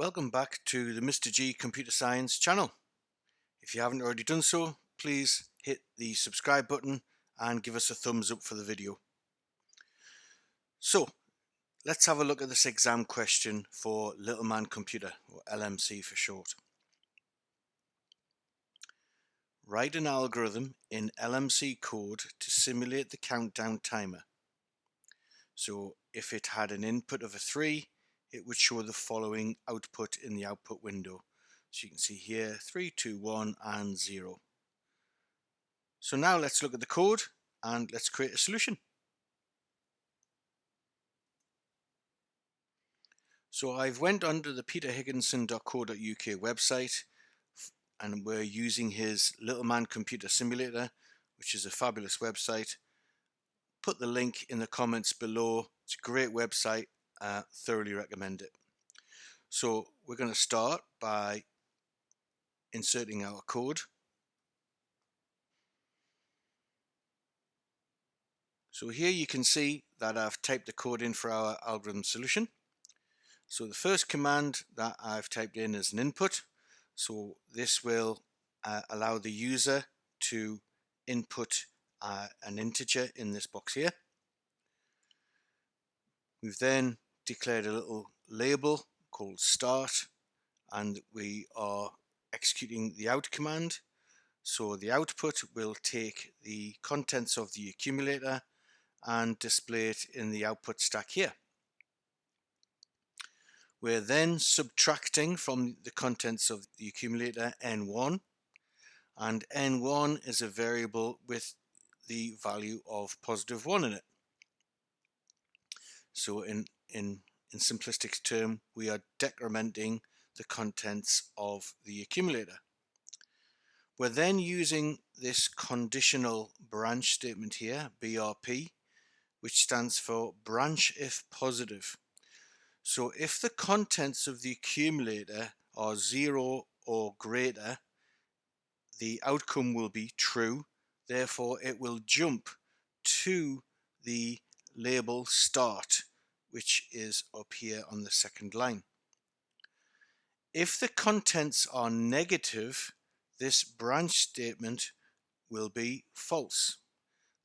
Welcome back to the Mr. G Computer Science channel. If you haven't already done so, please hit the subscribe button and give us a thumbs up for the video. So let's have a look at this exam question for Little Man Computer, or LMC for short. Write an algorithm in LMC code to simulate the countdown timer. So if it had an input of a 3, it would show the following output in the output window. So you can see here 3, 2, 1 and 0. So now let's look at the code and let's create a solution. So I've went onto the peterhigginson.co.uk website and we're using his Little Man Computer Simulator, which is a fabulous website. Put the link in the comments below. It's a great website. Thoroughly recommend it. So we're going to start by inserting our code. So here you can see that I've typed the code in for our algorithm solution. So the first command that I've typed in is an input. So this will allow the user to input an integer in this box here. We've then declared a little label called start, and we are executing the out command. So the output will take the contents of the accumulator and display it in the output stack here. We're then subtracting from the contents of the accumulator n1, and n1 is a variable with the value of +1 in it. So in simplistic term, we are decrementing the contents of the accumulator. We're then using this conditional branch statement here, BRP, which stands for branch if positive. So if the contents of the accumulator are 0 or greater, the outcome will be true. Therefore, it will jump to the label start, which is up here on the second line. If the contents are negative, this branch statement will be false.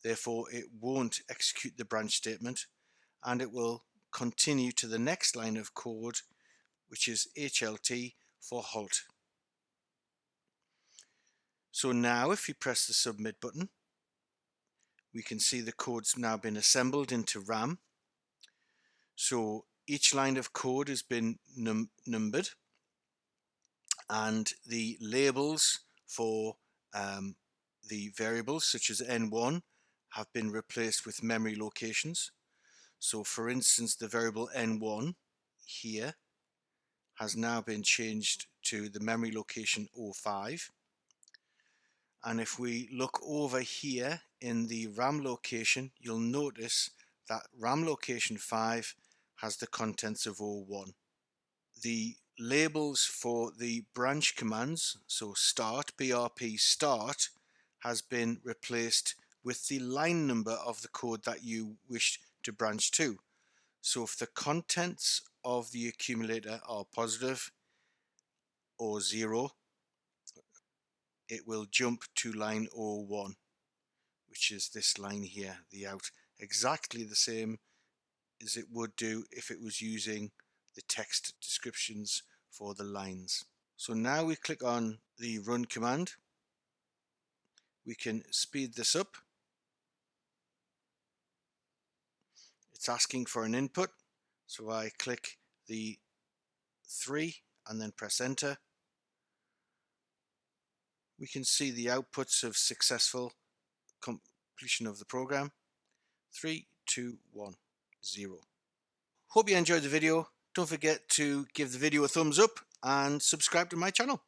Therefore, it won't execute the branch statement, and it will continue to the next line of code, which is HLT for halt. So now if you press the submit button, we can see the code's now been assembled into RAM. So each line of code has been numbered, and the labels for the variables such as n1 have been replaced with memory locations. So for instance, the variable n1 here has now been changed to the memory location 05. And if we look over here in the RAM location, you'll notice that RAM location 5 has the contents of 01. The labels for the branch commands, so start, BRP start, has been replaced with the line number of the code that you wish to branch to. So if the contents of the accumulator are positive or 0, it will jump to line 01, which is this line here, the out, exactly the same as it would do if it was using the text descriptions for the lines. So now we click on the run command. We can speed this up. It's asking for an input, so I click the 3 and then press enter. We can see the outputs of successful completion of the program. 3, 2, 1, 0. Hope you enjoyed the video. Don't forget to give the video a thumbs up and subscribe to my channel.